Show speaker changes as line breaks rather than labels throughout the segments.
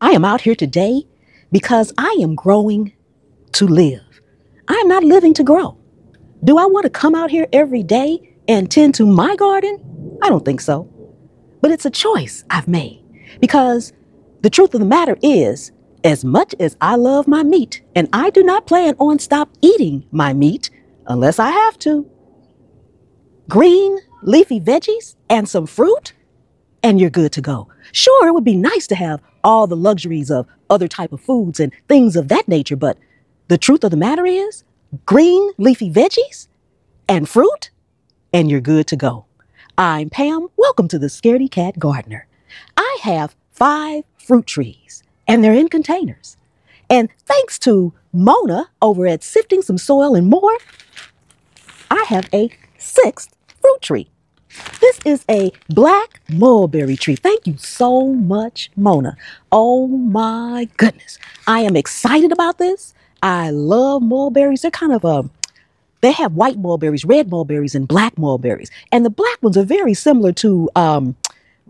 I am out here today because I am growing to live. I am not living to grow. Do I want to come out here every day and tend to my garden? I don't think so. But it's a choice I've made because the truth of the matter is, as much as I love my meat, and I do not plan on stop eating my meat unless I have to, green leafy veggies and some fruit, and you're good to go. Sure, it would be nice to have all the luxuries of other type of foods and things of that nature, but the truth of the matter is, green leafy veggies and fruit, and you're good to go. I'm Pam. Welcome to the Scaredy Cat Gardener. I have 5 fruit trees, and they're in containers. And thanks to Mona over at Sifting Some Soil and More, I have a 6th fruit tree. This is a black mulberry tree. Thank you so much, Mona. Oh my goodness. I am excited about this. I love mulberries. They're kind of they have white mulberries, red mulberries, and black mulberries. And the black ones are very similar to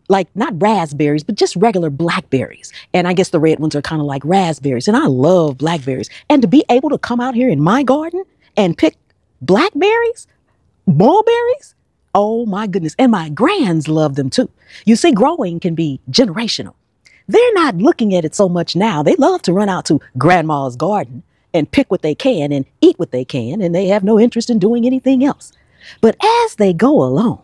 like not raspberries, but just regular blackberries. And I guess the red ones are kind of like raspberries. And I love blackberries. And to be able to come out here in my garden and pick blackberries, mulberries, oh my goodness. And my grands love them too. You see, growing can be generational. They're not looking at it so much now. They love to run out to grandma's garden and pick what they can and eat what they can, and they have no interest in doing anything else. But as they go along,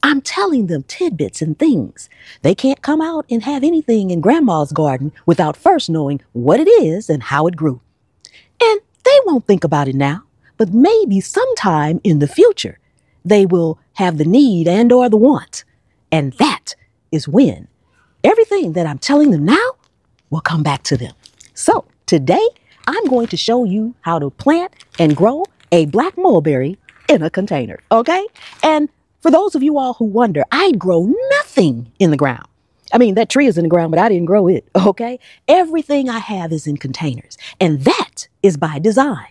I'm telling them tidbits and things. They can't come out and have anything in grandma's garden without first knowing what it is and how it grew. And they won't think about it now, but maybe sometime in the future, they will have the need and or the want. And that is when everything that I'm telling them now will come back to them. So today, I'm going to show you how to plant and grow a black mulberry in a container, okay? And for those of you all who wonder, I grow nothing in the ground. I mean, that tree is in the ground, but I didn't grow it, okay? Everything I have is in containers, and that is by design.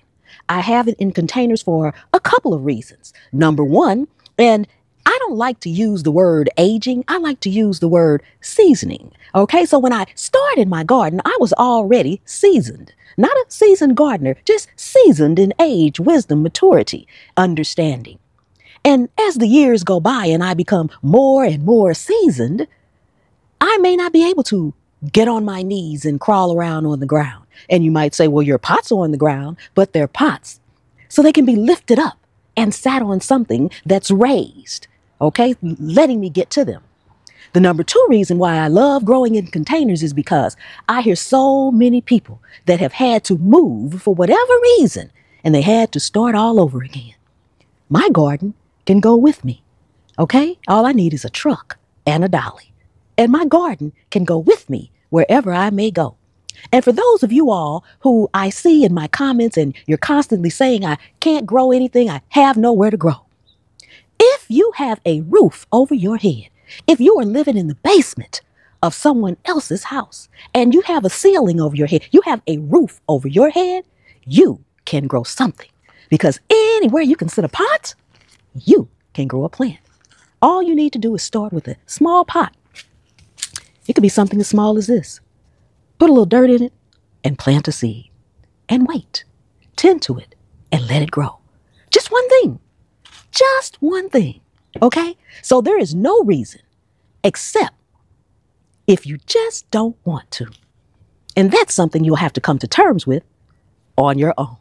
I have it in containers for a couple of reasons. Number one, and I don't like to use the word aging. I like to use the word seasoning. Okay, so when I started my garden, I was already seasoned. Not a seasoned gardener, just seasoned in age, wisdom, maturity, understanding. And as the years go by and I become more and more seasoned, I may not be able to get on my knees and crawl around on the ground. And you might say, well, your pots are on the ground, but they're pots. So they can be lifted up and sat on something that's raised. Okay, letting me get to them. The number 2 reason why I love growing in containers is because I hear so many people that have had to move for whatever reason, and they had to start all over again. My garden can go with me. Okay, all I need is a truck and a dolly, and my garden can go with me wherever I may go. And for those of you all who I see in my comments and you're constantly saying I can't grow anything, I have nowhere to grow. If you have a roof over your head, if you are living in the basement of someone else's house and you have a ceiling over your head, you have a roof over your head, you can grow something. Because anywhere you can sit a pot, you can grow a plant. All you need to do is start with a small pot. It could be something as small as this. Put a little dirt in it and plant a seed. And wait, tend to it and let it grow. Just one thing. Just one thing, okay? So there is no reason except if you just don't want to. And that's something you'll have to come to terms with on your own.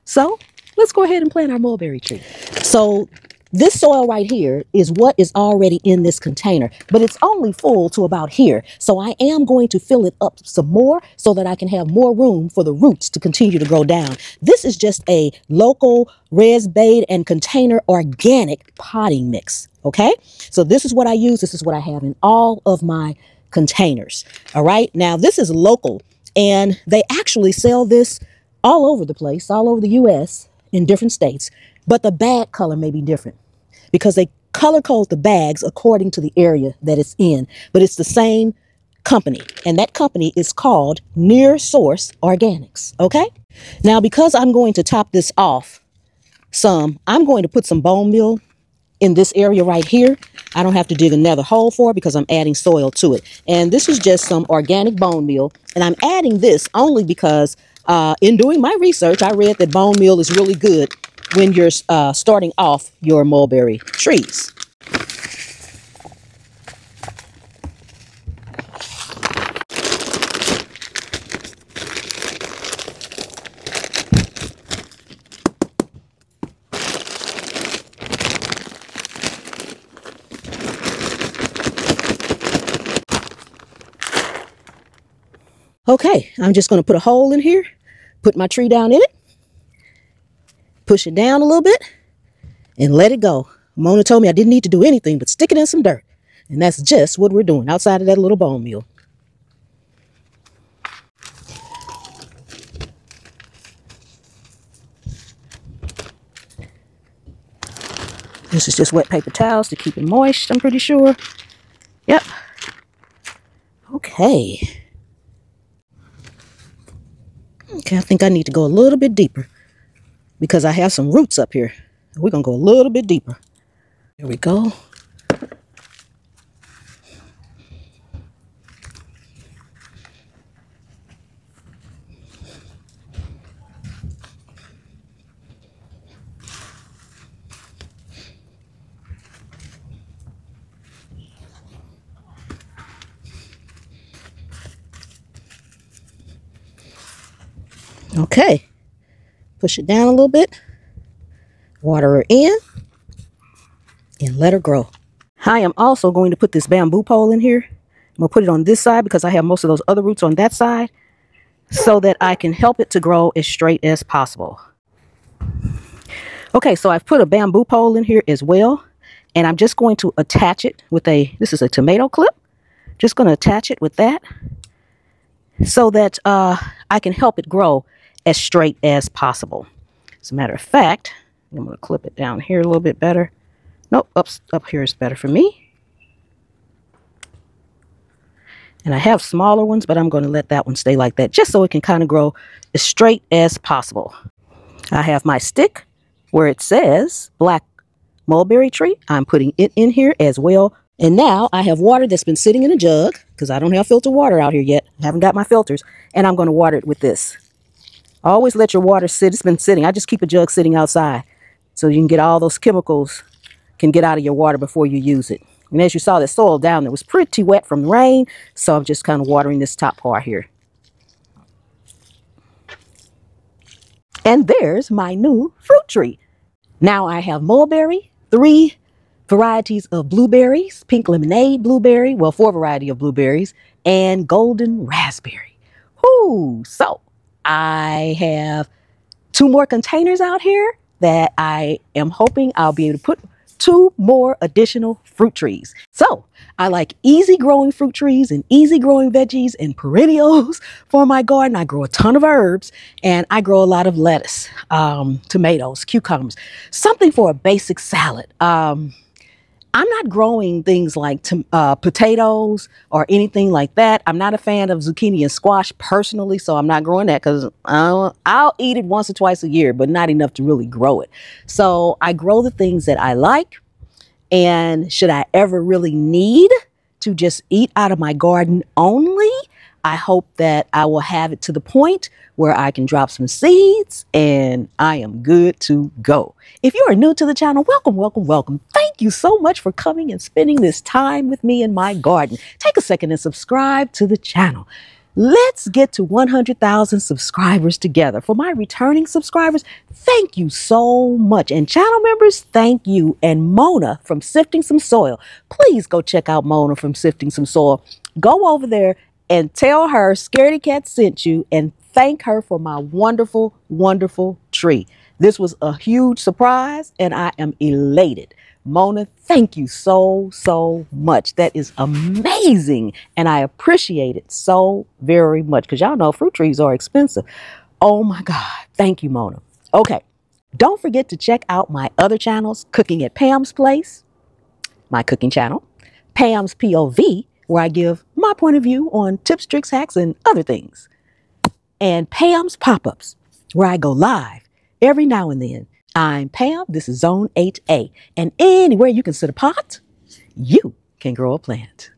So let's go ahead and plant our mulberry tree. So this soil right here is what is already in this container, but it's only full to about here. So I am going to fill it up some more so that I can have more room for the roots to continue to grow down. This is just a local res bait and container organic potting mix. Okay, so this is what I use. This is what I have in all of my containers. All right, now this is local, and they actually sell this all over the place, all over the U.S. in different states. But the bag color may be different because they color code the bags according to the area that it's in. But it's the same company, and that company is called Near Source Organics. Okay, now because I'm going to top this off some, I'm going to put some bone meal in this area right here, I don't have to dig another hole for it because I'm adding soil to it. And this is just some organic bone meal. And I'm adding this only because in doing my research, I read that bone meal is really good when you're starting off your mulberry trees. Okay, I'm just going to put a hole in here, put my tree down in it, push it down a little bit, and let it go. Mona told me I didn't need to do anything but stick it in some dirt. And that's just what we're doing outside of that little bone meal. This is just wet paper towels to keep it moist, I'm pretty sure. Yep. Okay. Okay, I think I need to go a little bit deeper because I have some roots up here. We're going to go a little bit deeper. Here we go. Okay, push it down a little bit, water her in, and let her grow. I am also going to put this bamboo pole in here. I'm going to put it on this side because I have most of those other roots on that side so that I can help it to grow as straight as possible. Okay, so I've put a bamboo pole in here as well, and I'm just going to attach it with this is a tomato clip. Just going to attach it with that so that I can help it grow as straight as possible. As a matter of fact, I'm going to clip it down here a little bit better. Nope, up here is better for me. And I have smaller ones, but I'm going to let that one stay like that just so it can kind of grow as straight as possible. I have my stick where it says black mulberry tree. I'm putting it in here as well. And now I have water that's been sitting in a jug because I don't have filtered water out here yet. I haven't got my filters, and I'm going to water it with this. Always let your water sit. It's been sitting. I just keep a jug sitting outside so you can get all those chemicals can get out of your water before you use it. And as you saw, the soil down there was pretty wet from the rain, so I'm just kind of watering this top part here. And there's my new fruit tree. Now I have mulberry, 3 varieties of blueberries, pink lemonade blueberry, well, 4 varieties of blueberries, and golden raspberry. Whoo! So I have 2 more containers out here that I am hoping I'll be able to put 2 more additional fruit trees. So I like easy growing fruit trees and easy growing veggies and perennials for my garden. I grow a ton of herbs and I grow a lot of lettuce, tomatoes, cucumbers, something for a basic salad. I'm not growing things like potatoes or anything like that. I'm not a fan of zucchini and squash personally, so I'm not growing that because I'll eat it once or twice a year, but not enough to really grow it. So I grow the things that I like, and should I ever really need to just eat out of my garden only, I hope that I will have it to the point where I can drop some seeds and I am good to go. If you are new to the channel, welcome, welcome, welcome. Thank you so much for coming and spending this time with me in my garden. Take a second and subscribe to the channel. Let's get to 100,000 subscribers together. For my returning subscribers, thank you so much. And channel members, thank you. And Mona from Sifting Some Soil, please go check out Mona from Sifting Some Soil. Go over there and tell her Scaredy Cat sent you and thank her for my wonderful, wonderful tree. This was a huge surprise and I am elated. Mona, thank you so, so much. That is amazing. And I appreciate it so very much because y'all know fruit trees are expensive. Oh my God. Thank you, Mona. Okay. Don't forget to check out my other channels, Cooking at Pam's Place, my cooking channel, Pam's POV, where I give my point of view on tips, tricks, hacks, and other things, and Pam's Pop-Ups, where I go live every now and then. I'm Pam. This is Zone 8A. And anywhere you can sit a pot, you can grow a plant.